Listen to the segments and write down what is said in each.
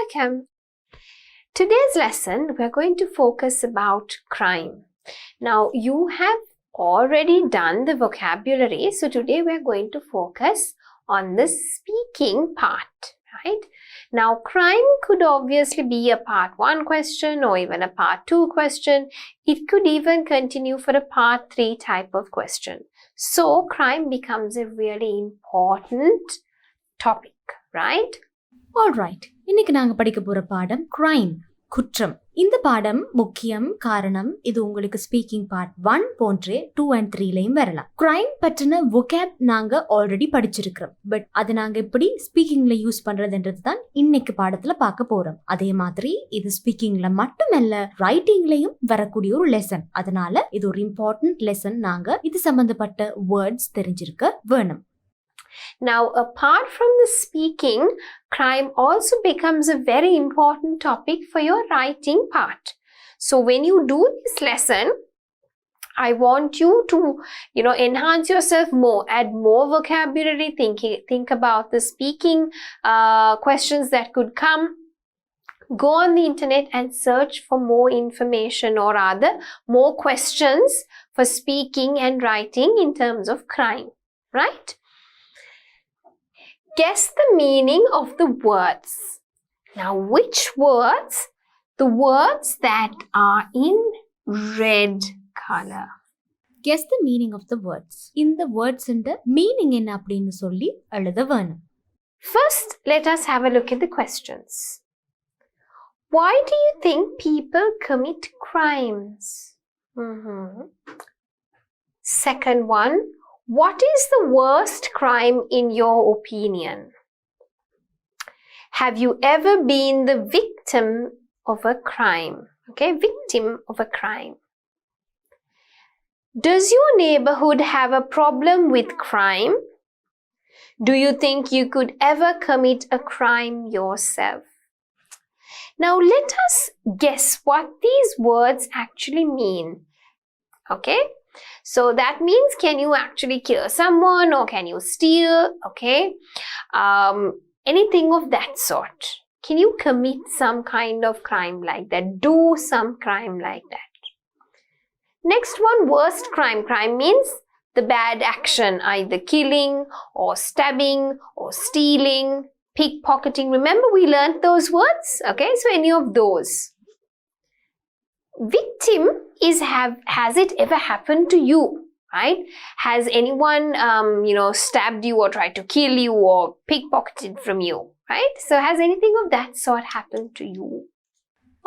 welcome. Today's lesson, we're going to focus about crime. Now, you have already done the vocabulary, so today we're going to focus on the speaking part, right? Now, crime could obviously be a part 1 question or even a part 2 question. It could even continue for a part 3 type of question. So, crime becomes a really important topic, right? Alright, இன்னைக்கு நாங்க படிக்க போற பாடம் crime, குற்றம். இந்த பாடம் முக்கியம் காரணம் இது உங்களுக்கு ஸ்பீக்கிங் பார்ட் 1 போன்றே 2 and 3லயும் வரலாம். crime பற்றின vocab நாங்க ஆல்ரெடி படிச்சிருக்கிறோம். பட் அது நாங்க எப்படி ஸ்பீக்கிங்ல யூஸ் பண்றதுன்றது தான் இன்னைக்கு பாடத்துல பார்க்க போறோம். அதே மாதிரி இது ஸ்பீக்கிங்ல மட்டுமல்ல ரைட்டிங்லயும் வரக்கூடிய ஒரு லெசன். அதனால இது ஒரு இம்பார்ட்டன்ட் லெசன். நாங்க இது சம்பந்தப்பட்ட வேர்ட்ஸ் தெரிஞ்சிருக்க வேணும். Now, apart from the speaking, crime also becomes a very important topic for your writing part. So, when you do this lesson, I want you to, enhance yourself more, add more vocabulary, think about the speaking questions that could come. Go on the internet and search for more information or rather more questions for speaking and writing in terms of crime, right? Guess the meaning of the words. Now, which words? The words that are in red color. Guess the meaning of the words. இந்த words இந்த meaning என்ன அப்படின்னு சொல்லி எழுத வேணும். First, let us have a look at the questions. Why do you think people commit crimes? Second one, what is the worst crime in your opinion? Have you ever been the victim of a crime? Okay, victim of a crime. Does your neighborhood have a problem with crime? Do you think you could ever commit a crime yourself? Now let us guess what these words actually mean. Okay? So that means, can you actually kill someone or can you steal? Okay. Anything of that sort. Can you commit some kind of crime like that? Do some crime like that. Next one, worst crime. Crime means the bad action, either killing or stabbing or stealing, pickpocketing. Remember we learned those words? Okay. So any of those. Victim is has it ever happened to you, right? Has anyone stabbed you or tried to kill you or pickpocketed from you, right? So has anything of that sort happened to you?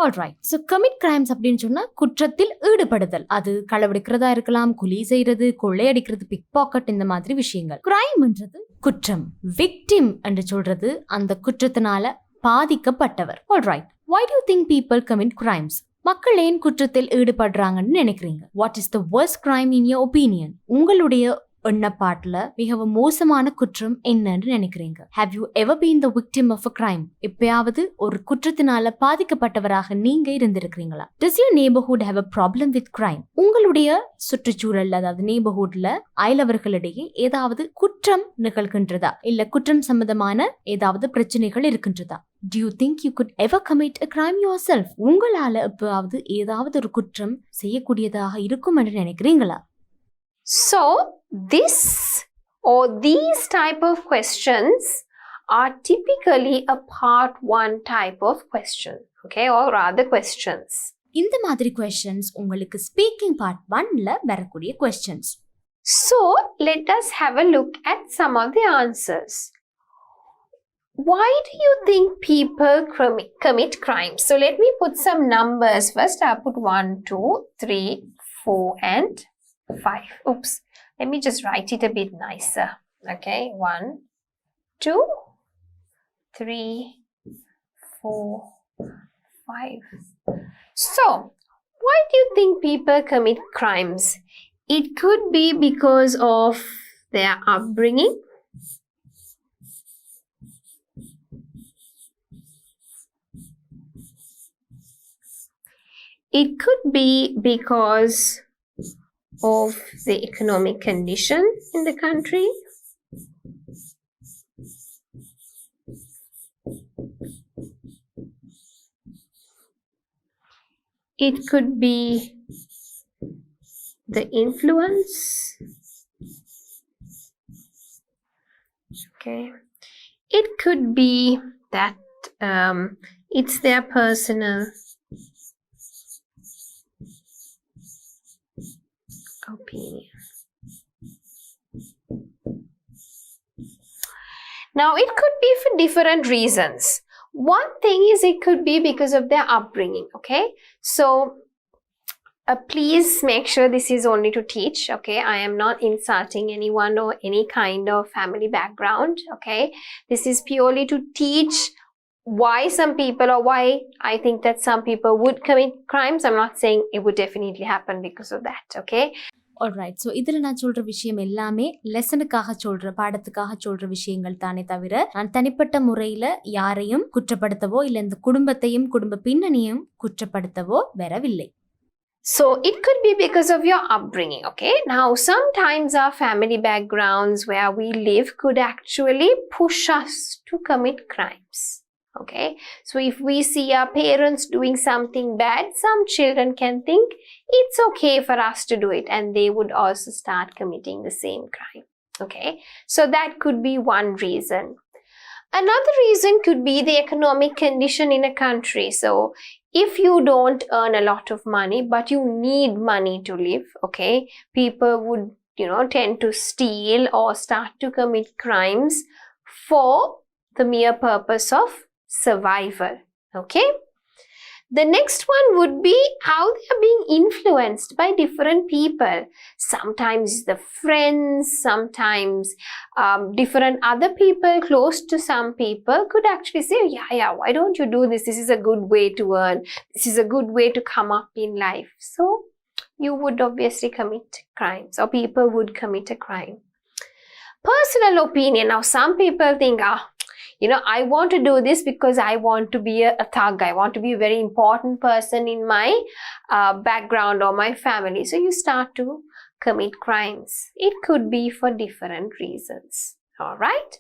Alright, so commit crimes அப்படின்னு சொன்னா குற்றத்தில் ஈடுபடுதல். அது களவெடுக்கிறதா இருக்கலாம், கொலை செய்யறது, கொள்ளையடிக்கிறது, big packet, இந்த மாதிரி விஷயங்கள். கிரைம்ன்றது குற்றம். விக்டிம் என்று சொல்றது அந்த குற்றத்தினால பாதிக்கப்பட்டவர். Alright, why do you think people commit crimes? மக்கள் ஏன் குற்றத்தில் ஈடுபடுறாங்கன்னு நினைக்கிறீங்க? What is the worst crime in your opinion? உங்களுடைய எண்ணப்பாட்டுல மிகவும் மோசமான குற்றம் என்னன்னு நினைக்கிறீங்க? Have you ever been the victim of a crime? எப்பயாவது ஒரு குற்றத்தினால பாதிக்கப்பட்டவராக நீங்க இருந்திருக்கிறீங்களா? Does your neighborhood have a problem with crime? உங்களுடைய சுற்றுச்சூழல்ல, அதாவது neighborhoodல அயலவர்களிடையே ஏதாவது குற்றம் நிகழ்கின்றதா? இல்ல குற்றம் சம்பந்தமான ஏதாவது பிரச்சனைகள் இருக்கின்றதா? Do you think you could ever commit a crime yourself? உங்களால எப்பயாவது ஏதாவது ஒரு குற்றம் செய்யக்கூடியதாக இருக்கும் என்று நினைக்கிறீங்களா? So, this or these type of questions are typically a part 1 type of question, okay, or rather questions. இந்த மாதிரி questions உங்களுக்கு speaking part 1ல வரக்கூடிய questions. So, let us have a look at some of the answers. Why do you think people commit crimes? So, let me put some numbers first. I'll put 1, 2, 3, 4 and 5. Oops. Let me just write it a bit nicer. Okay. 1, 2, 3, 4, 5. So, why do you think people commit crimes? It could be because of their upbringing. It could be because of the economic condition in the country. It could be the influence. Okay. It could be that it's their personal opinion. Now, it could be for different reasons. One thing is it could be because of their upbringing, okay? So, please make sure this is only to teach, okay? I am not insulting anyone or any kind of family background, okay? This is purely to teach why some people, or why I think that some people would commit crimes. I'm not saying it would definitely happen because of that, okay? Alright. So இதில் நான் சொல்கிற விஷயம் எல்லாமே லெசனுக்காக சொல்கிற பாடத்துக்காக சொல்கிற விஷயங்கள் தானே தவிர நான் தனிப்பட்ட முறையில் யாரையும் குற்றப்படுத்தவோ இல்லை இந்த குடும்பத்தையும் குடும்ப பின்னணியும் குற்றப்படுத்தவோ வரவில்லை. So it could be because of your upbringing, okay? Now, sometimes our family backgrounds where we live could actually push us to commit crimes. Okay, so if we see our parents doing something bad, some children can think it's okay for us to do it, and they would also start committing the same crime. Okay, so that could be one reason. Another reason could be the economic condition in a country. So if you don't earn a lot of money but you need money to live, okay, people would tend to steal or start to commit crimes for the mere purpose of survival. Okay, the next one would be how they are being influenced by different people. Sometimes the friends, sometimes different other people close to some people could actually say, yeah, why don't you do this? This is a good way to earn. This is a good way to come up in life. So you would obviously commit crimes, or people would commit a crime. Personal opinion. Now, some people think, I want to do this because I want to be a thug. I want to be a very important person in my background or my family. So you start to commit crimes. It could be for different reasons. All right?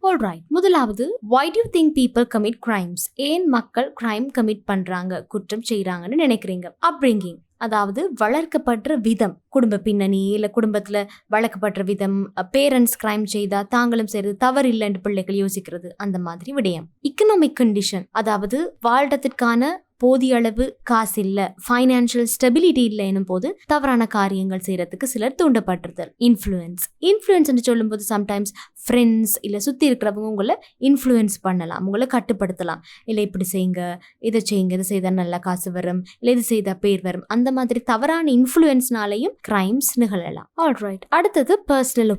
Alright. முதலாவது, why do you think people commit crimes? ஏன் மக்கள் crime commit பண்றாங்க, குற்றம் செய்யறாங்கன்னு நினைக்கிறீங்க? Upbringing, அதாவது வளர்க்கப்படுற விதம், குடும்ப பின்னணி இல்லை குடும்பத்தில் வளர்க்கப்படுற விதம், பேரண்ட்ஸ் கிரைம் செய்தா தாங்களும் செய்யறது தவறு இல்லைன்னு பிள்ளைகள் யோசிக்கிறது, அந்த மாதிரி விடயம். இக்கனாமிக் கண்டிஷன், அதாவது வாழ்றதுக்கான போதிய அளவு காசு இல்லை, ஃபைனான்சியல் ஸ்டெபிலிட்டி இல்லை எனும் போது தவறான காரியங்கள் செய்யறதுக்கு சிலர் தூண்டப்பட்டிருத்தல். இன்ஃப்ளூயன்ஸ் சொல்லும் போது சம்டைம்ஸ் ஃப்ரெண்ட்ஸ் இல்லை சுற்றி இருக்கிறவங்க உங்களை இன்ஃப்ளூயன்ஸ் பண்ணலாம், உங்களை கட்டுப்படுத்தலாம். இல்லை இப்படி செய்யுங்க, இதை செய்யுங்க, இதை செய்தால் நல்லா காசு வரும், இல்லை இது செய்தால் பேர் வரும், அந்த மாதிரி தவறான இன்ஃப்ளூயன்ஸ்னாலையும் கிரைம்ஸ் நிகழலாம். ஆல்ரைட். அடுத்தது பர்சனல்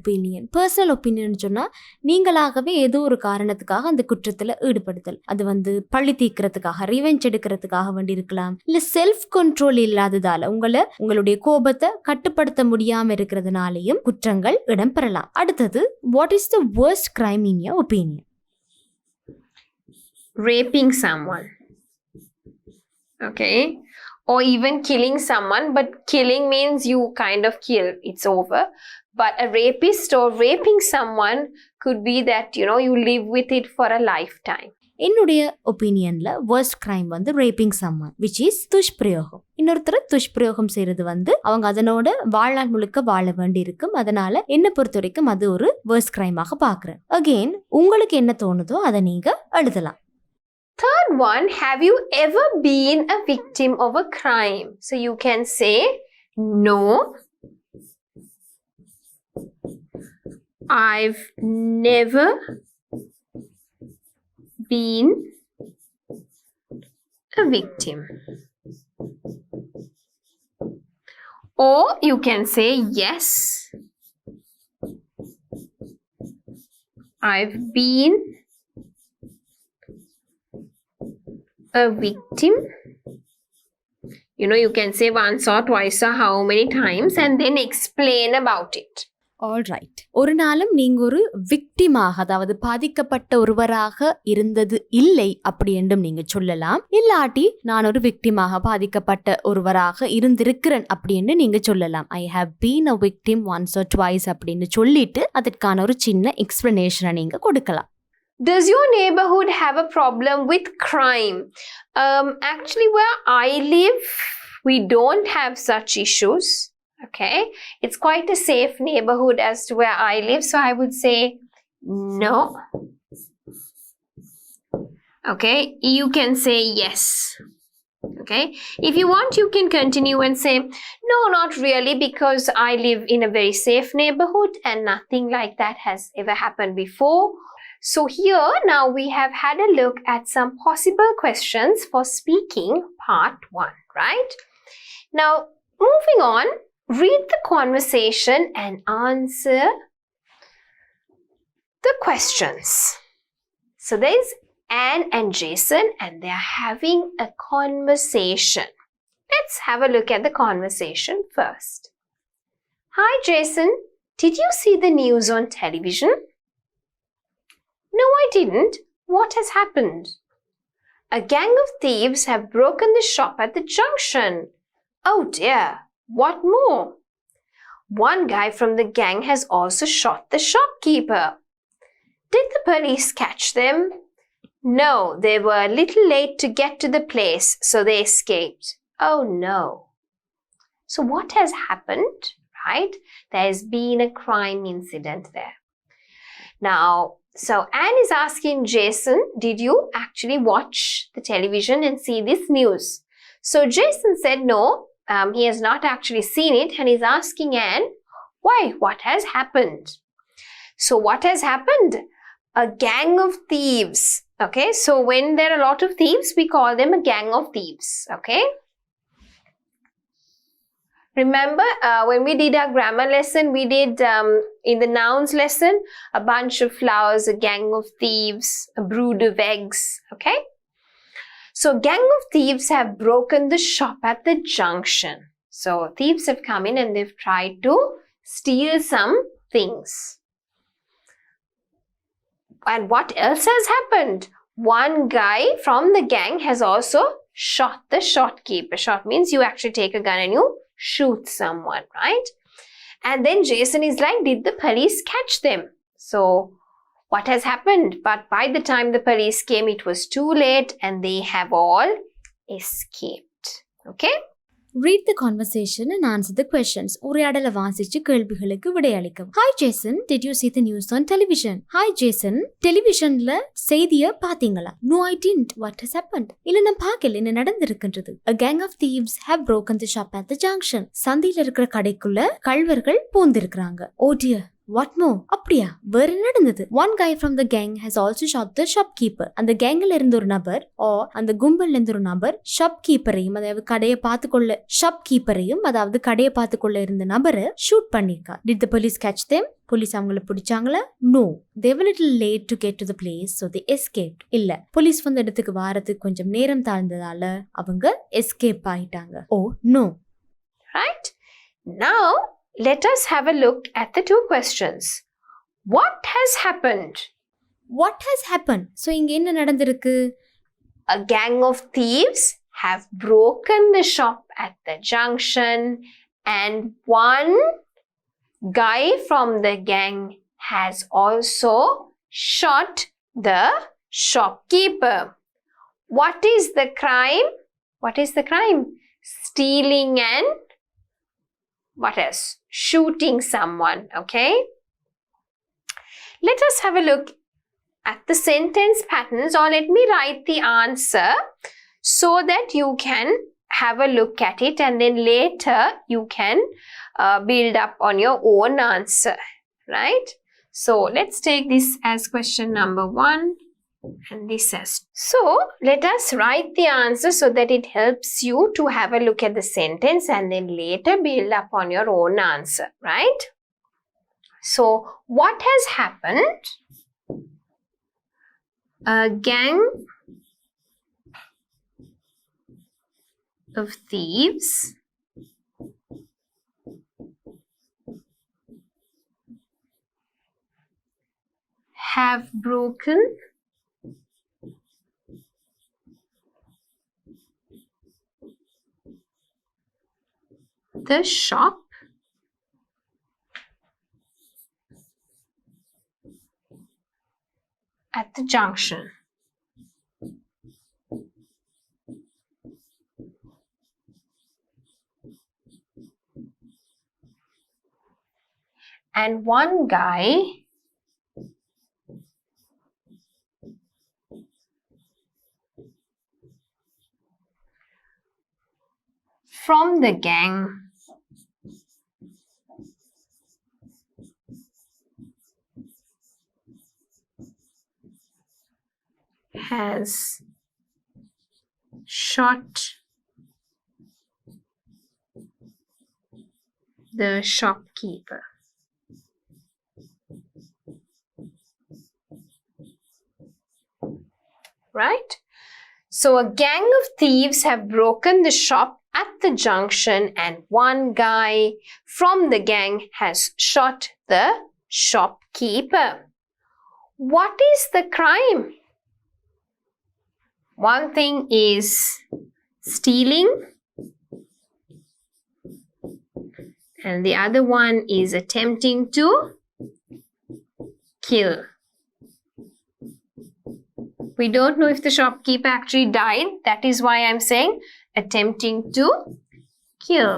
ஒப்பீனியன் சொன்னால் நீங்களாகவே ஏதோ ஒரு காரணத்துக்காக அந்த குற்றத்தில் ஈடுபடுத்தல். அது பழி தீர்க்கிறதுக்காக, ரிவெஞ்ச் எடுக்கிறதுக்காக வேண்டி இருக்கலாம், இல்ல செல்ஃப் கண்ட்ரோல் இல்லாததால உங்களுடைய கோபத்தை கட்டுப்படுத்த முடியாம இருக்கிறதுனாலையும் குற்றங்கள் இடம்பெறலாம். அடுத்தது, what is the worst crime in your opinion? Raping someone, okay, or even killing someone, but killing means you kind of kill, it's over. But a rapist or raping someone could be that you live with it for a lifetime. என்னுடைய ஒப்பீனியன்ல worst crime raping someone, which is துஷ்பிரயோகம். இன்னொருத்தர் துஷ்பிரயோகம் செய்யறது அவங்க அதனோட வாழ்நாள் முழுக்க வாழ வேண்டி இருக்கும். அதனால என்ன பொறுத்த வரைக்கும் அது ஒரு worst crime ஆக பாக்குறேன். அகெயின், உங்களுக்கு என்ன தோணுதோ அதை நீங்க எழுதலாம். Third one, have you ever been a victim of a crime? So you can say, no, I've never been a victim. Or you can say, yes, I've been a victim. You can say once or twice or how many times and then explain about it. Alright. ஒரு நாளும் நீங்க ஒரு விக்டிமாக, அதாவது பாதிக்கப்பட்ட ஒருவராக இருந்தது இல்லை அப்படி என்றும் நீங்க சொல்லலாம். இல்லாட்டி நான் ஒரு விக்டிமாக, பாதிக்கப்பட்ட ஒருவராக இருந்திருக்கிறேன் அப்படின்னு நீங்க சொல்லலாம். I have been a victim once or twice அப்படின்னு சொல்லிட்டு அதற்கான ஒரு சின்ன எக்ஸ்பிளனேஷனை நீங்க கொடுக்கலாம். Does your neighborhood have a problem with crime? Actually, where I live, We don't have such issues. Okay, it's quite a safe neighborhood as to where I live, so I would say no. Okay, you can say yes. Okay, if you want, you can continue and say, no, not really, because I live in a very safe neighborhood and nothing like that has ever happened before. So here, now we have had a look at some possible questions for speaking part 1, right? Now, moving on, read the conversation and answer the questions. So there's Anne and Jason and they're having a conversation. Let's have a look at the conversation first. Hi Jason, did you see the news on television? No, I didn't. What has happened? A gang of thieves have broken the shop at the junction. Oh dear, what more? One guy from the gang has also shot the shopkeeper. Did the police catch them? No, they were a little late to get to the place, so they escaped. Oh no. So what has happened, right? There's been a crime incident there. Now, so Anne is asking Jason, did you actually watch the television and see this news? So Jason said no, he has not actually seen it, and he's asking Anne, why? What has happened? So what has happened? A gang of thieves. Okay, so when there are a lot of thieves, we call them a gang of thieves. Okay. Remember when we did our grammar lesson, we did in the nouns lesson, a bunch of flowers, a gang of thieves, a brood of eggs. Okay. So gang of thieves have broken the shop at the junction. So thieves have come in and they've tried to steal some things. And what else has happened? One guy from the gang has also shot the shopkeeper. Shot means you actually take a gun and you shoot someone, right? And then Jason is like, did the police catch them? So what has happened? But by the time the police came, it was too late and they have all escaped. Okay? Read the conversation and answer the questions. உரையாடலை வாசிச்சு கேள்விகளுக்கு விடையளிக்கும். Hi Jason, did you see the news on television? Hi Jason, televisionல செய்தியை பாத்தீங்களா? No, I didn't. What has happened? இல்ல நான் பார்க்கல, என்ன நடந்திருக்கின்றது? A gang of thieves have broken the shop at the junction. சந்தில இருக்கிற கடைக்குள்ள கள்வர்கள் பூந்திருக்கிறாங்க. Oh dear. What more? அப்படியா? வேற நடந்தது? One guy from the gang has also shot the shopkeeper. அந்த கேங்ல இருந்த ஒரு நபர் அந்த கும்பல்ல இருந்த ஒரு நபர் ஷாப்கீப்பரையும், அதாவது கடையை பார்த்துக்கொள்ள இருந்த நபரை ஷூட் பண்ணிருக்கார். Did the police catch them? Police அவங்களை பிடிச்சாங்களா? No. They were a little late to get to the place, so they escaped. இல்ல, போலீஸ் வந்த இடத்துக்கு வாரத்துக்கு கொஞ்சம் நேரம் தாழ்ந்ததால அவங்க எஸ்கேப் ஆயிட்டாங்க. Oh no. Right? Now let us have a look at the two questions. What has happened? What has happened? So இங்க என்ன நடந்திருக்கு? A gang of thieves have broken the shop at the junction and one guy from the gang has also shot the shopkeeper. What is the crime? What is the crime? Stealing and what else? Shooting someone, okay? Let us have a look at the sentence patterns, or let me write the answer so that you can have a look at it and then later you can build up on your own answer, right? So let's take this as question number 1 and this as. So let us write the answer so that it helps you to have a look at the sentence and then later build up on your own answer, right? So what has happened? A gang of thieves have broken the shop at the junction. and one guy from the gang has shot the shopkeeper. Right? So a gang of thieves have broken the shop at the junction and one guy from the gang has shot the shopkeeper. What is the crime? One thing is stealing and the other one is attempting to kill. We don't know if the shopkeeper actually died. That is why I'm saying attempting to kill.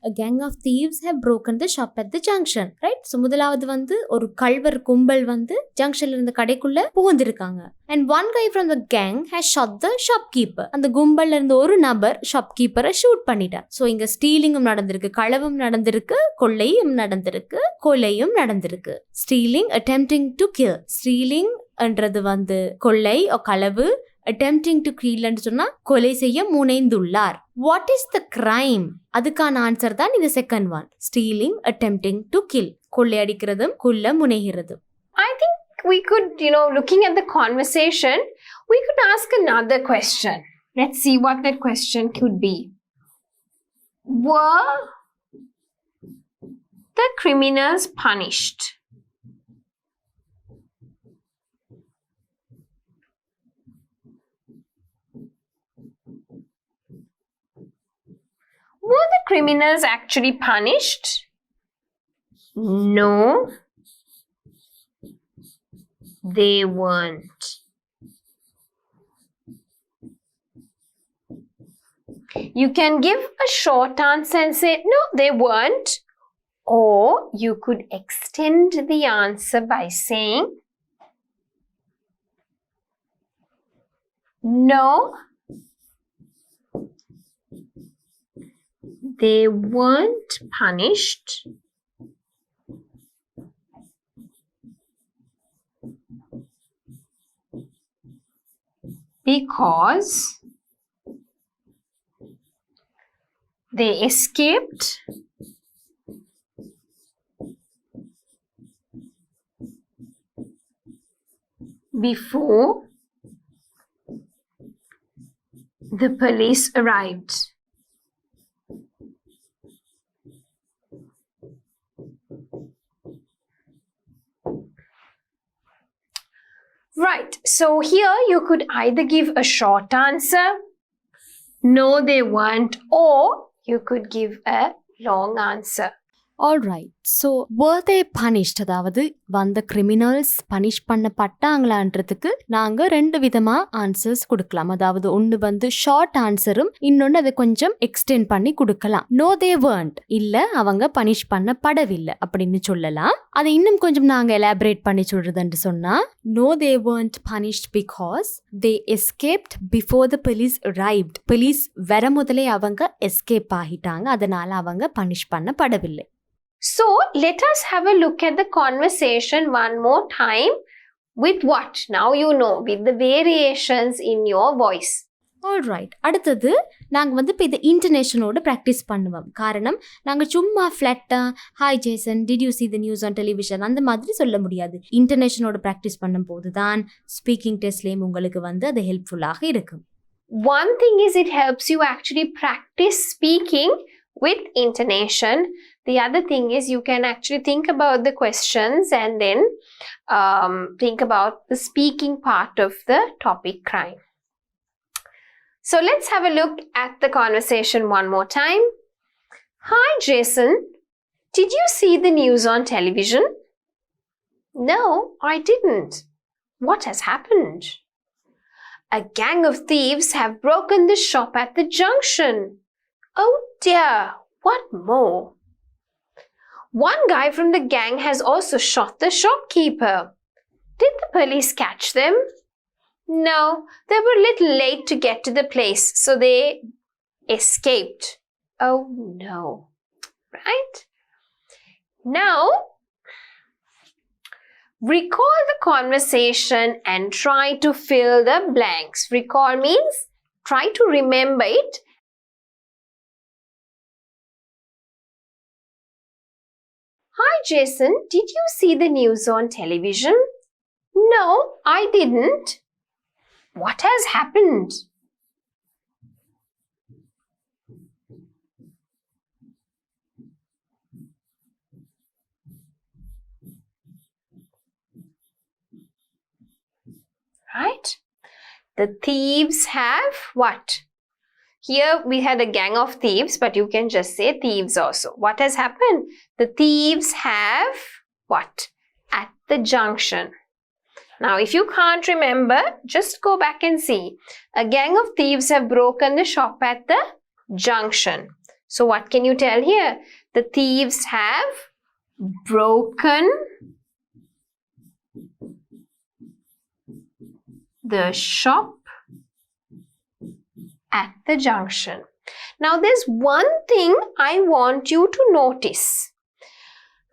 A gang of thieves have broken the shop at the junction, right? So முதலாவது வந்து ஒரு கள்வர் கும்பல் வந்து ஜங்ஷன்ல இருந்த கடைக்குள்ள புகுந்திருக்காங்க. And one guy from the gang has shot the shopkeeper. அந்த கும்பல்ல இருந்த ஒரு நபர் ஷாப்கீப்பரை ஷூட் பண்ணிட்டார். So இங்க ஸ்டீலிங்கும் நடந்திருக்கு, களவும் நடந்திருக்கு, கொள்ளையும் நடந்திருக்கு, கொலையும் நடந்திருக்கு. Stealing, attempting to kill. Stealing என்றது வந்து கொள்ளை or களவு, attempting to kill ன்னு சொன்னா கொலை செய்ய முனைந்துள்ளார். What is the crime? அதுக்கான ஆன்சர் தான் இந்த second one. Stealing, attempting to kill. கொள்ளையடிக்கிறதும் கொல்ல முனைகிறதும். I think we could, looking at the conversation, we could ask another question. Let's see what that question could be. Were the criminals punished? Were the criminals actually punished? No, they weren't. You can give a short answer and say, no, they weren't. Or you could extend the answer by saying, no, they weren't punished because they escaped before the police arrived. Right, so here you could either give a short answer, no they weren't, or you could give a long answer. Alright, so were they punished? அதாவது வந்த criminals punish பண்ணப்பட்டாங்களான்றதுக்கு நாங்க ரெண்டு விதமா answers கொடுக்கலாம். அதாவது ஒன்று வந்து short ஆன்சரும், இன்னொன்று அதை கொஞ்சம் எக்ஸ்டெண்ட் பண்ணி கொடுக்கலாம். நோ தே weren't, இல்ல அவங்க பனிஷ் பண்ணப்படவில்லை அப்படின்னு சொல்லலாம். அதை இன்னும் கொஞ்சம் நாங்க எலாபரேட் பண்ணி சொல்றதுன்னு சொன்னா, no they weren't punished because they escaped before the police arrived. police வர முதலே அவங்க எஸ்கேப் ஆகிட்டாங்க, அதனால அவங்க punish பண்ணப்படவில்லை. So, let us have a look at the conversation one more time with what? Now you know, with the variations in your voice. Alright, அடுத்தது நாங்கள் வந்து இப்போ இதை இன்டர்நேஷனோட ப்ராக்டிஸ் பண்ணுவோம். காரணம் நாங்கள் சும்மா ஃப்ளாட்டாக hi Jason did you see the news on television அந்த மாதிரி சொல்ல முடியாது. இன்டர்நேஷனோட ப்ராக்டிஸ் பண்ணும்போது தான் ஸ்பீக்கிங் டெஸ்ட்லேயும் உங்களுக்கு வந்து அது ஹெல்ப்ஃபுல்லாக இருக்கும். One thing is it helps you actually practice speaking with intonation. The other thing is you can actually think about the questions and then think about the speaking part of the topic crime. So let's have a look at the conversation one more time. Hi Jason, did you see the news on television? No, I didn't. What has happened? A gang of thieves have broken the shop at the junction. Oh dear, what more? One guy from the gang has also shot the shopkeeper. Did the police catch them? No, they were a little late to get to the place, so they escaped. Oh no. Right? Now, recall the conversation and try to fill the blanks. Recall means try to remember it. Hi Jason, did you see the news on television? No, I didn't. What has happened? Right? The thieves have what? Here we had a gang of thieves, but you can just say thieves also. What has happened? The thieves have what? At the junction. Now, if you can't remember, just go back and see. A gang of thieves have broken the shop at the junction. So, what can you tell here? The thieves have broken the shop at the junction. Now, there's one thing I want you to notice.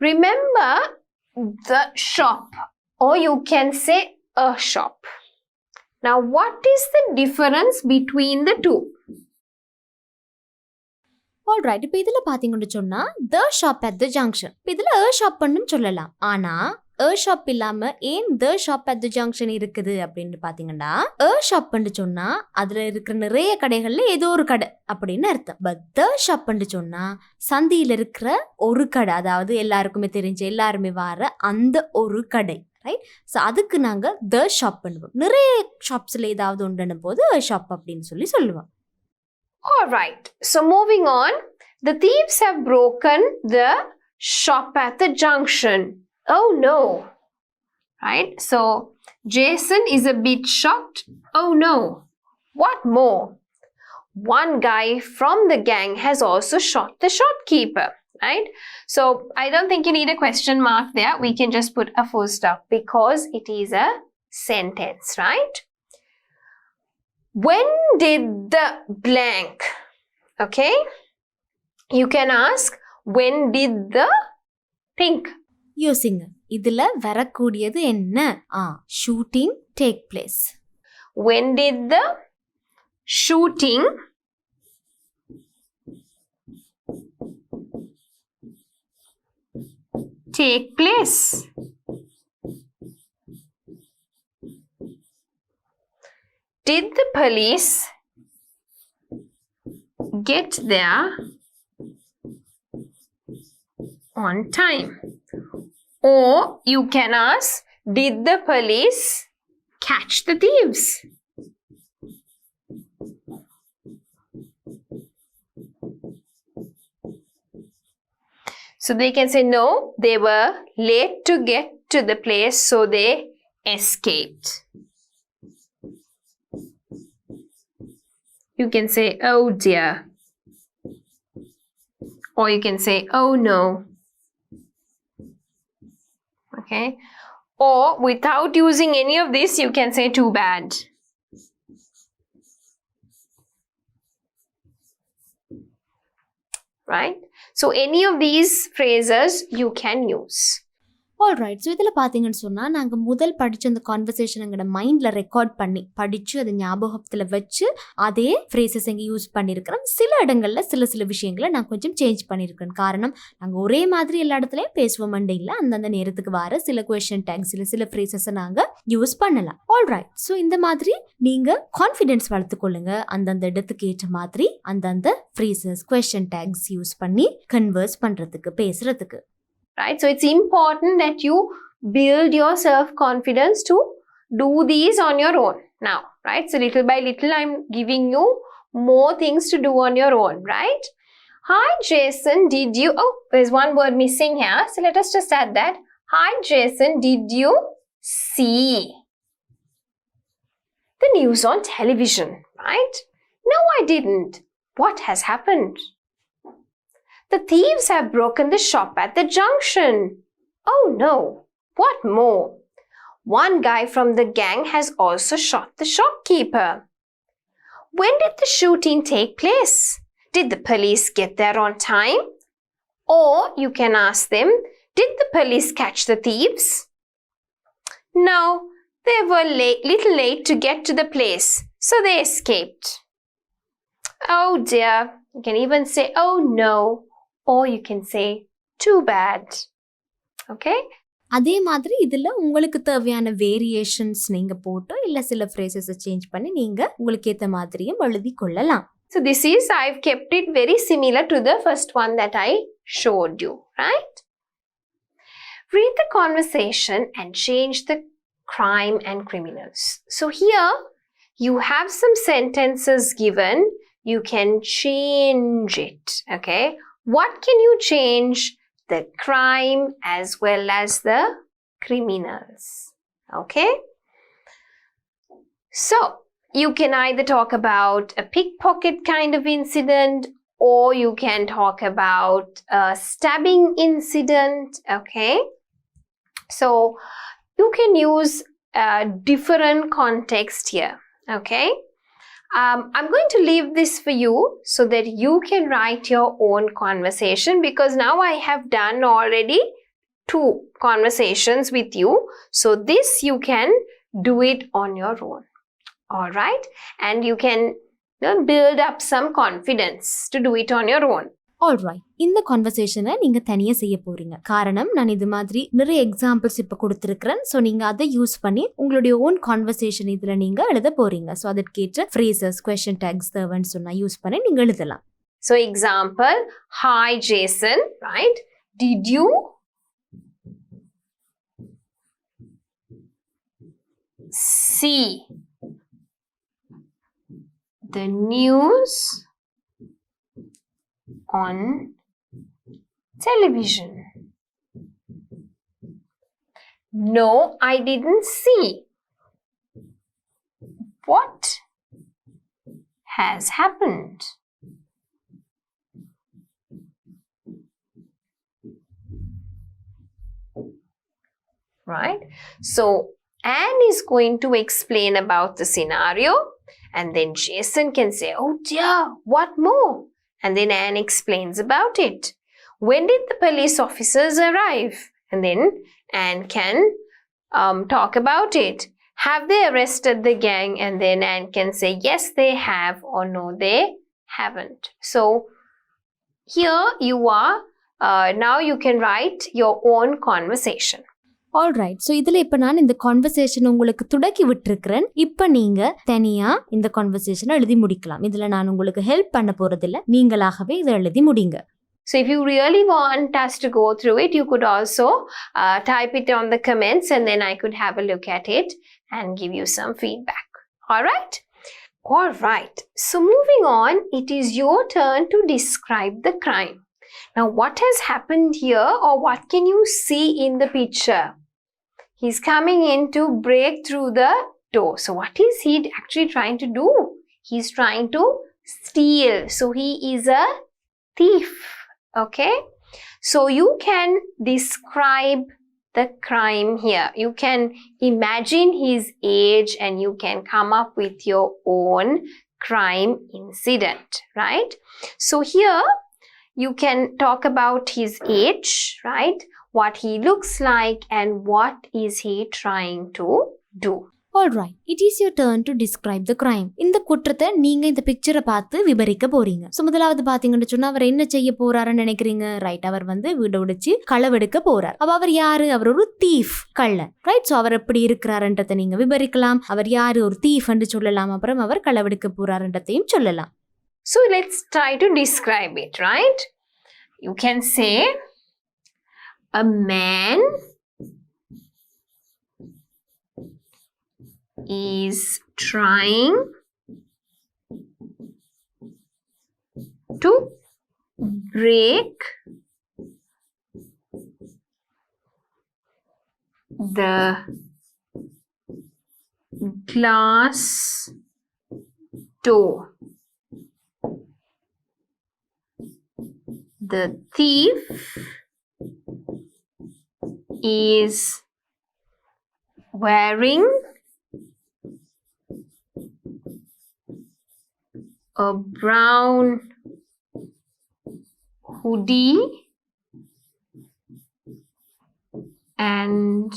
Remember the shop, or you can say a shop. Now, what is the difference between the two? Alright, இப்போ இதில் பார்த்தீங்கன்னு சொன்னால் த shop at the junction. இப்போ இதில் அ ஷாப்னு சொல்லலாம். ஆனால் அ shop இல்லாமல் ஏன் த ஷாப் அட் த ஜங்ஷன் இருக்குது அப்படின்னு பார்த்தீங்கன்னா, அ ஷாப்னு சொன்னால் அதில் இருக்கிற நிறைய கடைகளில் ஏதோ ஒரு கடை அப்படின்னு அர்த்தம். பட் த ஷாப்னு சொன்னால் சந்தியில் இருக்கிற ஒரு கடை, அதாவது எல்லாருக்குமே தெரிஞ்ச எல்லாருமே வர அந்த ஒரு கடை. ரைட்? ஸோ அதுக்கு நாங்கள் த ஷாப் பண்ணுவோம். நிறைய ஷாப்ஸில் ஏதாவது உண்டுன்னு போது அ ஷாப் அப்படின்னு சொல்லுவோம். Alright, so moving on, the thieves have broken the shop at the junction. Oh no. Right? So, Jason is a bit shocked. Oh no. What more? One guy from the gang has also shot the shopkeeper. Right? So, I don't think you need a question mark there. We can just put a full stop because it is a sentence, right? When did the blank? Okay? You can ask, when did the think? யோசிங்க, இதுல வரக்கூடியது என்ன? Shooting take place. When did the shooting take place? Did the police get there on time? Or you can ask, did the police catch the thieves? So they can say, no, they were late to get to the place, so they escaped. You can say, oh dear. Or you can say, oh no. Okay? Or without using any of this, you can say too bad. Right? So any of these phrases you can use. Alright, so இதில் பார்த்தீங்கன்னு சொன்னால் நாங்கள் முதல் படித்த அந்த conversation எங்களோட மைண்டில் record பண்ணி படித்து அதை ஞாபகத்தில் வச்சு அதே ஃப்ரேசஸ் எங்கே யூஸ் பண்ணியிருக்கிறோம். சில இடங்களில் சில விஷயங்களை நான் கொஞ்சம் சேஞ்ச் பண்ணியிருக்கேன். காரணம், நாங்கள் ஒரே மாதிரி எல்லா இடத்துலையும் பேசுவோம் இல்லை, அந்தந்த நேரத்துக்கு வர சில கொஷின் டேக்ஸ் சில ஃப்ரேசஸை நாங்கள் யூஸ் பண்ணலாம். ஆல்ரைட், ஸோ இந்த மாதிரி நீங்கள் கான்ஃபிடென்ஸ் வளர்த்துக்கொள்ளுங்க. அந்தந்த இடத்துக்கு ஏற்ற மாதிரி அந்தந்த ஃப்ரேசஸ் கொஷின் டேக்ஸ் யூஸ் பண்ணி கன்வர்ஸ் பண்ணுறதுக்கு, பேசுகிறதுக்கு. Right? So it's important that you build your self-confidence to do these on your own now, right? So little by little, I'm giving you more things to do on your own, right? Hi, Jason, did you... Oh, there's one word missing here. So let us just add that. Hi, Jason, did you see the news on television, right? No, I didn't. What has happened? The thieves have broken the shop at the junction. Oh no, what more? One guy from the gang has also shot the shopkeeper. When did the shooting take place? Did the police get there on time? Or you can ask them, did the police catch the thieves? No, they were little late to get to the place, so they escaped. Oh dear, you can even say, oh no, or you can say, too bad. Okay? அதே மாதிரி இதுல உங்களுக்கு தேவையான variations நீங்க போட்டு இல்ல சில phrases change பண்ணி நீங்க உங்களுக்கு ஏத்த மாதிரியும் எழுதி கொள்ளலாம். So this is, I've kept it very similar to the first one that I showed you, right? Read the conversation and change the crime and criminals. So here you have some sentences given. You can change it, okay? What can you change? The crime as well as the criminals, okay? So you can either talk about a pickpocket kind of incident, or you can talk about a stabbing incident, okay? So you can use a different context here, okay? I'm going to leave this for you so that you can write your own conversation, because now I have done already 2 conversations with you. So this you can do it on your own. Alright? And you can build up some confidence to do it on your own. Alright, இந்த கான்வர்சேஷனை நீங்க தனியா செய்ய போறீங்க. காரணம், நான் இது மாதிரி நிறைய எக்ஸாம்பிள்ஸ் இப்ப கொடுத்திருக்கிறேன். ஸோ நீங்க அதை யூஸ் பண்ணி உங்களுடைய ஓன் கான்வர்சேஷன் இதுல நீங்க எழுத போறீங்க. ஸோ அதற்கேற்ற ஃப்ரேசஸ், கொஸ்டின் டேக்ஸ் தேவைன்னு சொன்னா யூஸ் பண்ணி நீங்க எழுதலாம். So example, hi Jason, right? Did you see the news on television? No, I didn't see. What has happened? Right? So Anne is going to explain about the scenario, and then Jason can say, oh dear, what more? And then Anne explains about it. When did the police officers arrive? And then Anne can talk about it. Have they arrested the gang? And then Anne can say, yes, they have, or no, they haven't. So here you are. Now you can write your own conversation. Alright, so இதில் இப்போ நான் இந்த conversation உங்களுக்கு தொடக்கி விட்டுருக்கிறேன். இப்போ நீங்கள் தனியாக இந்த கான்வர்சேஷனை எழுதி முடிக்கலாம். இதில் நான் உங்களுக்கு ஹெல்ப் பண்ண போகிறதில்ல, நீங்களாகவே இதை எழுதி முடிங்க. So if you really want us to go through it, you could also type it on the comments, and then I could have a look at it and give you some feedback. Alright? Alright. So moving on, it is your turn to describe the crime. Now what has happened here, or what can you see in the picture? He's coming in to break through the door. So what is he actually trying to do? He's trying to steal. So he is a thief. Okay? So you can describe the crime here. You can imagine his age and you can come up with your own crime incident, right? So here you can talk about his age, right? What he looks like and what is he trying to do. Alright, it is your turn to describe the crime. இந்த குற்றத்தை நீங்க இந்த பிக்சரை பார்த்து விவரிக்க போறீங்க. So முதலாவது பாத்தீங்கன்னு சொன்னா அவர் என்ன செய்ய போறாருன்னு நினைக்கிறீங்க? ரைட், அவர் வந்து வீடு உடைச்சு களவெடுக்க போறார். அப்ப அவர் யாரு? அவர் ஒரு தீஃப், கள்ளன். ரைட், ஸோ அவர் எப்படி இருக்கிறாருன்றதை நீங்க விவரிக்கலாம். அவர் யாரு? ஒரு தீஃப் என்று சொல்லலாம். அப்புறம் அவர் களவெடுக்க போறாருன்றதையும் சொல்லலாம். So let's try to describe it, right? You can say, a man is trying to break the glass door. The thief is wearing a brown hoodie and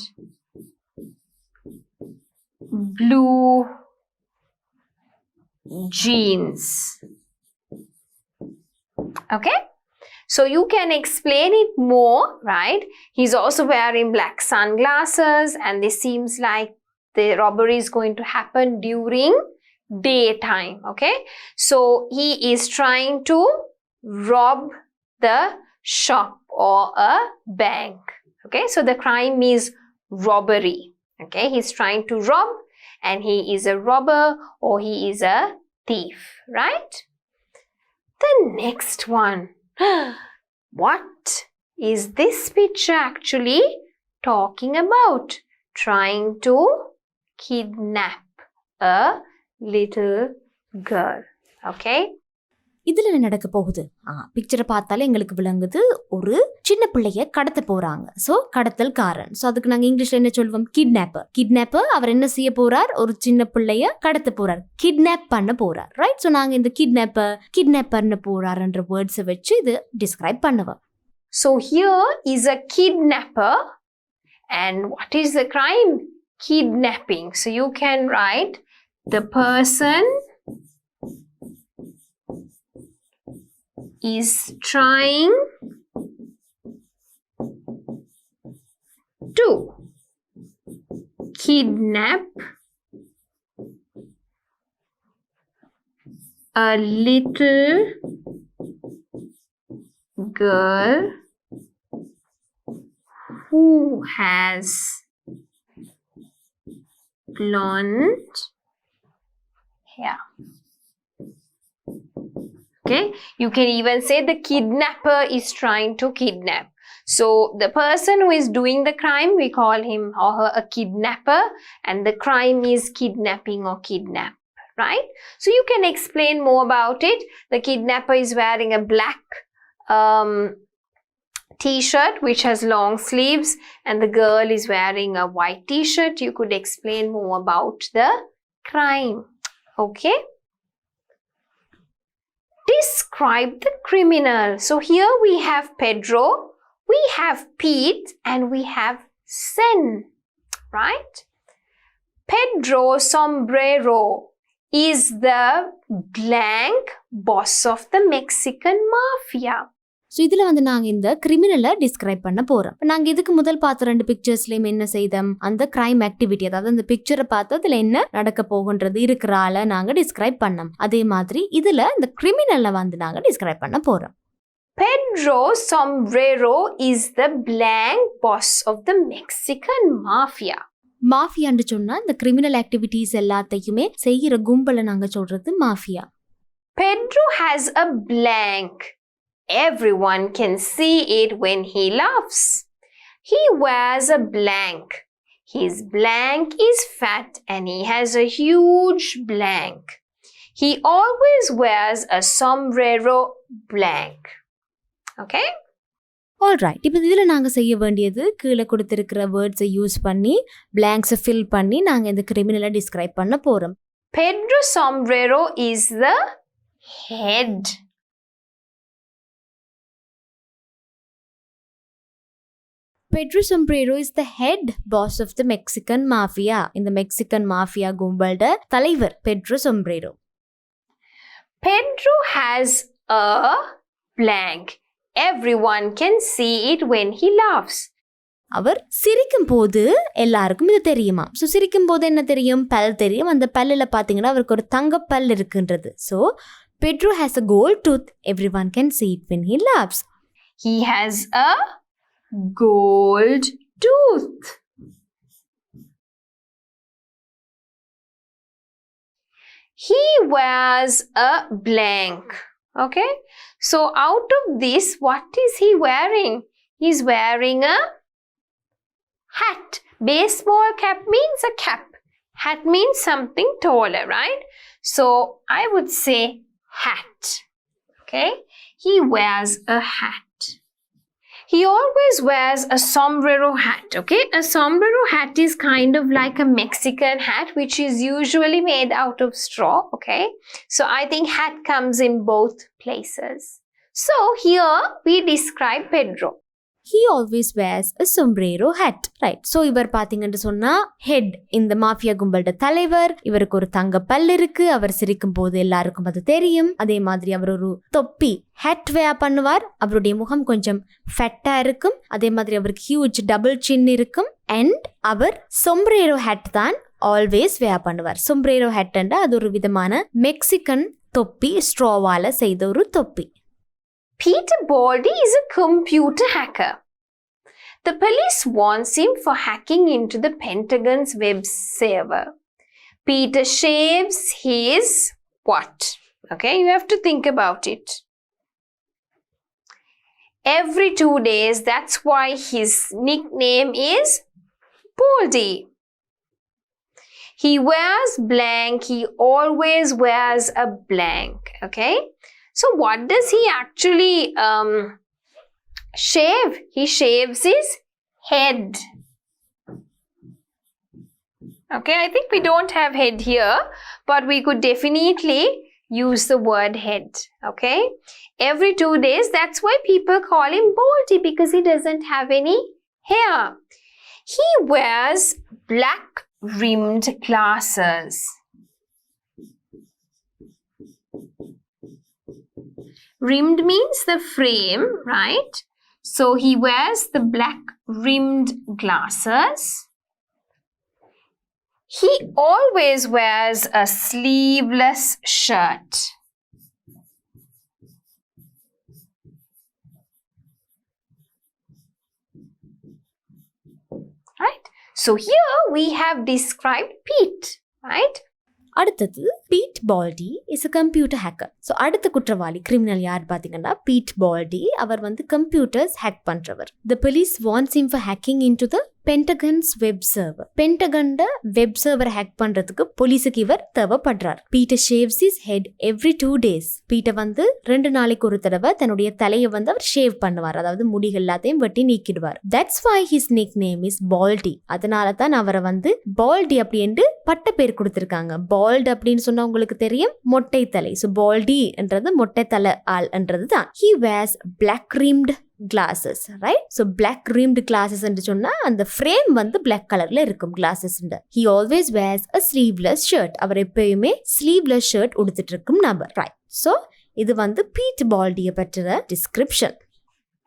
blue jeans. Okay, so you can explain it more, right? He's also wearing black sunglasses, and this seems like the robbery is going to happen during daytime. Okay, so he is trying to rob the shop or a bank. Okay, so the crime is robbery. Okay, he's trying to rob, and he is a robber or he is a thief, right? The next one. What is this picture actually talking about? Trying to kidnap a little girl. Okay? இதுல என்ன நடக்க போகுது? பிக்சரை பார்த்தாலே எங்களுக்கு விளங்குது, ஒரு சின்ன பிள்ளைய கடத்த போறாங்க. சோ கடத்தல்காரன். சோ அதுக்கு நாங்க இங்கிலீஷ்ல என்ன சொல்வோம்? கிட்னாப்பர். கிட்னாப்பர் அவர் என்ன செய்ய போறார்? ஒரு சின்ன பிள்ளைய கடத்த போறார், கிட்னாப் பண்ண போறார், ரைட்? சோ நாங்க இந்த கிட்னாப் பண்ண போறார்ன்ற வேர்ட்ஸை வச்சு இது டிஸ்கிரைப் பண்ணுவோம். So here is a kidnapper, and what is the crime? Kidnapping. So you can write the person is trying to kidnap a little girl who has blonde hair. Okay, you can even say the kidnapper is trying to kidnap. So the person who is doing the crime, we call him or her a kidnapper, and the crime is kidnapping or kidnap, right? So you can explain more about it. The kidnapper is wearing a black t-shirt which has long sleeves, and the girl is wearing a white t-shirt. You could explain more about the crime. Okay? Describe the criminal. So here we have Pedro, we have Pete, and we have Sen, right? Pedro Sombrero is the blank boss of the Mexican mafia. So இதில் நாங்கள் இந்த கிரிமினலை describe பண்ண போகிறோம். நாங்கள் இதுக்கு முதல் பார்த்த 2 பிக்சர்ஸ்லையும் என்ன செய்தோம்? அந்த கிரைம் ஆக்டிவிட்டி, அதாவது அந்த பிக்சரை பார்த்து அதில் என்ன நடக்க போகுன்றது இருக்கிற ஆளை நாங்கள் டிஸ்கிரைப் பண்ணோம். அதே மாதிரி இதில் இந்த கிரிமினலை நாங்கள் டிஸ்கிரைப் பண்ண போகிறோம். Pedro Sombrero is the blank boss of the Mexican mafia. மாஃபியான்னு சொன்னால் இந்த கிரிமினல் ஆக்டிவிட்டிஸ் எல்லாத்தையுமே செய்கிற கும்பலை நாங்கள் சொல்கிறது mafia. Pedro has a blank. Everyone can see it when he laughs. He wears a blank. His blank is fat and he has a huge blank. He always wears a sombrero blank. Okay? Alright, இப்போ இதில் நாங்கள் செய்ய வேண்டியது கீழே கொடுத்துருக்கிற வேர்ட்ஸை use பண்ணி பிளாங்க்ஸை fill பண்ணி நாங்கள் இந்த கிரிமினலை டிஸ்கிரைப் பண்ண போகிறோம். Pedro Sombrero is the head. Pedro Sombrero is the head boss of the Mexican mafia. இந்த மெக்சிகன் மாஃபியா கும்பலோட தலைவர் Pedro Sombrero. Pedro has a blank. Everyone can see it when he laughs. அவர் சிரிக்கும் போது எல்லாருக்கும் இது தெரியுமா? So சிரிக்கும் போது என்ன தெரியும்? பல் தெரியும். அந்த பல்லில் பார்த்தீங்கன்னா அவருக்கு ஒரு தங்க பல் இருக்குன்றது. So Pedro has a gold tooth. Everyone can see it when he laughs. He has a gold tooth. He wears a blank. Okay, so out of this, what is he wearing? He's wearing a hat. Baseball cap means a cap. Hat means something taller, right? So I would say hat. Okay, he wears a hat. He always wears a sombrero hat, okay? A sombrero hat is kind of like a Mexican hat, which is usually made out of straw, okay? So I think hat comes in both places. So here we describe Pedro. He always wears a sombrero hat. Right. So இவர் பாத்தீங்கன்னு சொன்னா head இந்த mafia கும்பலோட தலைவர். இவருக்கு ஒரு தங்க பல் இருக்கு. அவர் சிரிக்கும் போது எல்லாருக்கும் அது தெரியும். அதே மாதிரி அவர் ஒரு தொப்பி ஹேட் வேர் பண்ணுவார். அவருடைய முகம் கொஞ்சம் ஃபெட்டா இருக்கும். அதே மாதிரி அவருக்கு ஹியூஜ் டபுள் சின் இருக்கும். அண்ட் அவர் sombrero hat தான் ஆல்வேஸ் வேர் பண்ணுவார். sombrero hat என்றா அது ஒரு விதமான மெக்சிகன் தொப்பி, ஸ்ட்ராவால செய்த ஒரு தொப்பி. Peter Baldi is a computer hacker. The police wants him for hacking into the Pentagon's web server. Peter shaves his what? Okay, you have to think about it. Every 2 days, that's why his nickname is Baldi. He wears blank, he always wears a blank, okay? So what does he actually shave? He shaves his head. Okay, I think we don't have head here, but we could definitely use the word head. Okay, every 2 days, that's why people call him Baldy, because he doesn't have any hair. He wears black rimmed glasses. Rimmed means the frame, right? So he wears the black rimmed glasses. He always wears a sleeveless shirt. Right? So here we have described Pete, right? அடுத்தது Pete Baldy is a computer hacker. So அடுத்த குற்றவாளி criminal யார் பார்த்தீங்கன்னா beat Balti. அவர் வந்து computers hack பண்றவர். The police wants him for hacking into the Pentagon's web server. பென்டகன்ட web server hack பண்றதுக்கு போலீஸுக்கு இவர் தேவைப்படுறார். Peter shaves his head every 2 days. Peter வந்து 2 நாளைக்கு ஒரு தடவை தன்னுடைய தலையை வந்து அவர் ஷேவ் பண்ணுவார். அதாவது முடிகள் எல்லாத்தையும் வெட்டி நீக்கிடுவார். That's why his nickname is Baldy. அதனால தான் அவரை வந்து பால்டி அப்படின்னு பட்ட பேர் கொடுத்திருக்காங்க. பால்ட் அப்படின்னு சொன்னா உங்களுக்கு தெரியும், மொட்டை தலை. ஸோ பால்டி என்றது மொட்டை தலை ஆள் என்றது தான். He wears black rimmed glasses, right? So black rimmed glasses என்று சொன்னா அந்த frame வந்து black கலர்ல இருக்கும் glasses. He always wears a sleeveless shirt. அவர் எப்பயுமே sleeveless shirt உடுத்திட்டு இருக்கும் நபர். Right. So இது வந்து பீட் பால்டியை பற்றின description.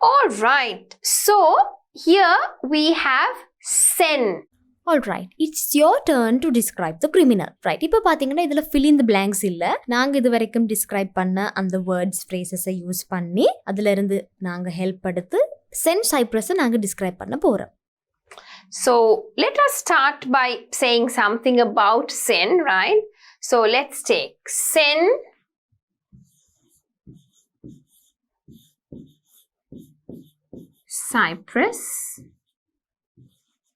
All right. So here we have Sen. Alright, it's your turn to describe the criminal. Right. இப்போ பாத்தீங்கன்னா இதுல fill in the blanks இல்ல. நாங்க இது வரைக்கும் describe பண்ண அந்த words, phrases யூஸ் பண்ணி அதுல இருந்து நாங்க ஹெல்ப் எடுத்து Sen Cyprus நாங்க describe பண்ண போறோம். So let us start by saying something about Sen, right? So let's take Sen Cyprus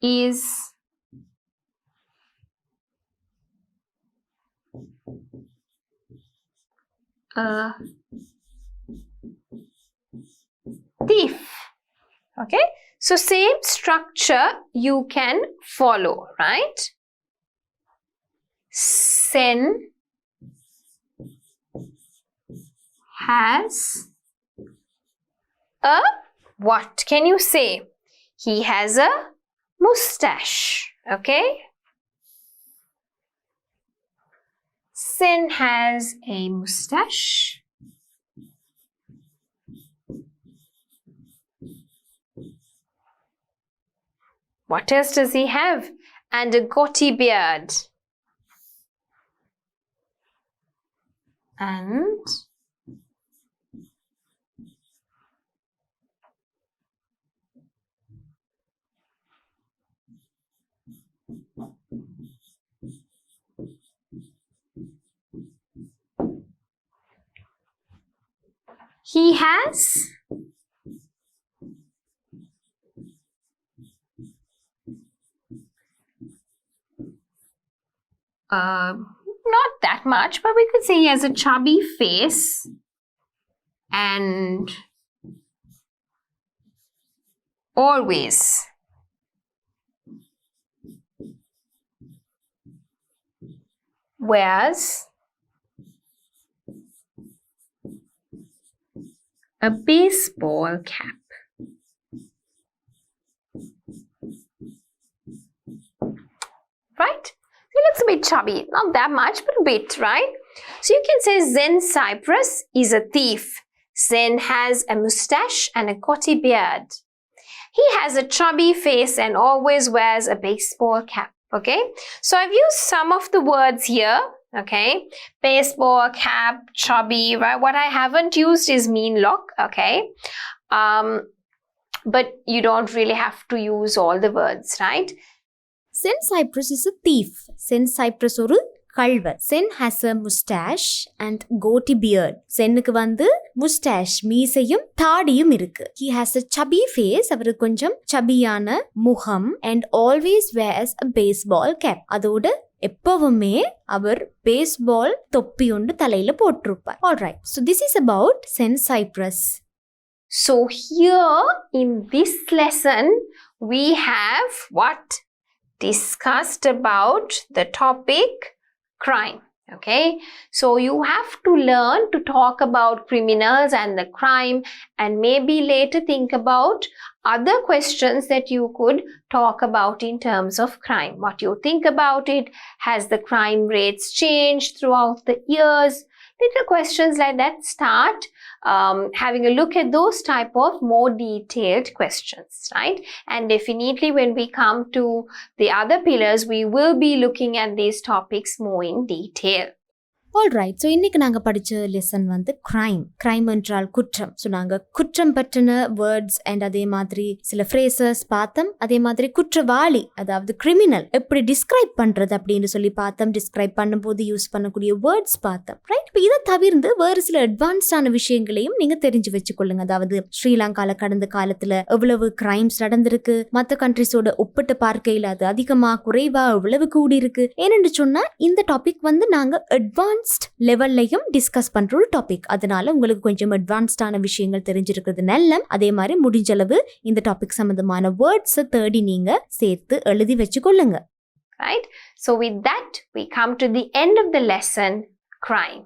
is a thief. Okay, so same structure you can follow, right? Sen has a what? Can you say? He has a mustache. Okay, Sen has a mustache. What else does he have? And a goatee beard. And he has not that much, but we could say he has a chubby face and always. Wears a baseball cap. Right? He looks a bit chubby. Not that much, but a bit, right? So you can say Zen Cypress is a thief. Zen has a mustache and a gauty beard. He has a chubby face and always wears a baseball cap. Okay? So I've used some of the words here. Okay? Baseball cap, chubby, right? What I haven't used is mean look. Okay? But you don't really have to use all the words, right? Zen Cypress is a thief. Zen Cypress ஒரு கள்வர். Zen has a mustache and goatee beard. Zenக்கு வந்து mustache மீசையும் தாடியும் இருக்கு. He has a chubby face. அவருக்கு கொஞ்சம் chubbyயான முகம் and always wears a baseball cap. அதோட எப்பவுமே அவர் baseball தொப்பி ஒன்று தலையில போட்டிருப்பார். Alright. So this is about Zen Cypress. So here in this lesson we have what? Discussed about the topic crime. Okay, so you have to learn to talk about criminals and the crime, and maybe later think about other questions that you could talk about in terms of crime. What you think about it? Has the crime rates changed throughout the years? Little questions like that. Start having a look at those type of more detailed questions, right? And definitely when we come to the other pillars, we will be looking at these topics more in detail. Alright, so இன்னைக்கு நாங்க படிச்ச lesson வந்து crime என்றால் குற்றம். So நாங்க குற்றம் பற்றின words and அதே மாதிரி சில ஃப்ரேசஸ் பார்த்தோம். அதே மாதிரி குற்றவாளி அதாவது கிரிமினல் எப்படி டிஸ்கிரைப் பண்றது அப்படின்னு சொல்லி பார்த்தோம். டிஸ்கிரைப் பண்ணும்போது யூஸ் பண்ணக்கூடிய வேர்ட்ஸ் பார்த்தோம், ரைட்? இப்போ இதை தவிர்த்து வேறு சில அட்வான்ஸ்டான விஷயங்களையும் நீங்க தெரிஞ்சு வச்சுக்கொள்ளுங்க. அதாவது ஸ்ரீலங்கால கடந்த காலத்துல எவ்வளவு கிரைம்ஸ் நடந்திருக்கு, மற்ற கண்ட்ரிஸோட ஒப்பிட்டு பார்க்கையில் அது அதிகமா குறைவா எவ்வளவு கூடி இருக்கு. ஏனென்று சொன்னா இந்த டாபிக் வந்து நாங்க அட்வான்ஸ் லெவல்லையும் டிஸ்கஸ் பண்ற ஒரு டாபிக். அதனால உங்களுக்கு கொஞ்சம் அட்வான்ஸ்டான விஷயங்கள் தெரிஞ்சிருக்கிறது நல்ல. அதே மாதிரி முடிஞ்சளவு இந்த டாபிக் சம்பந்தமான வேர்ட்ஸ் தேடி நீங்க சேர்த்து எழுதி வச்சுக்கொள்ளுங்க. Right? So with that we come to the end of the lesson, crime.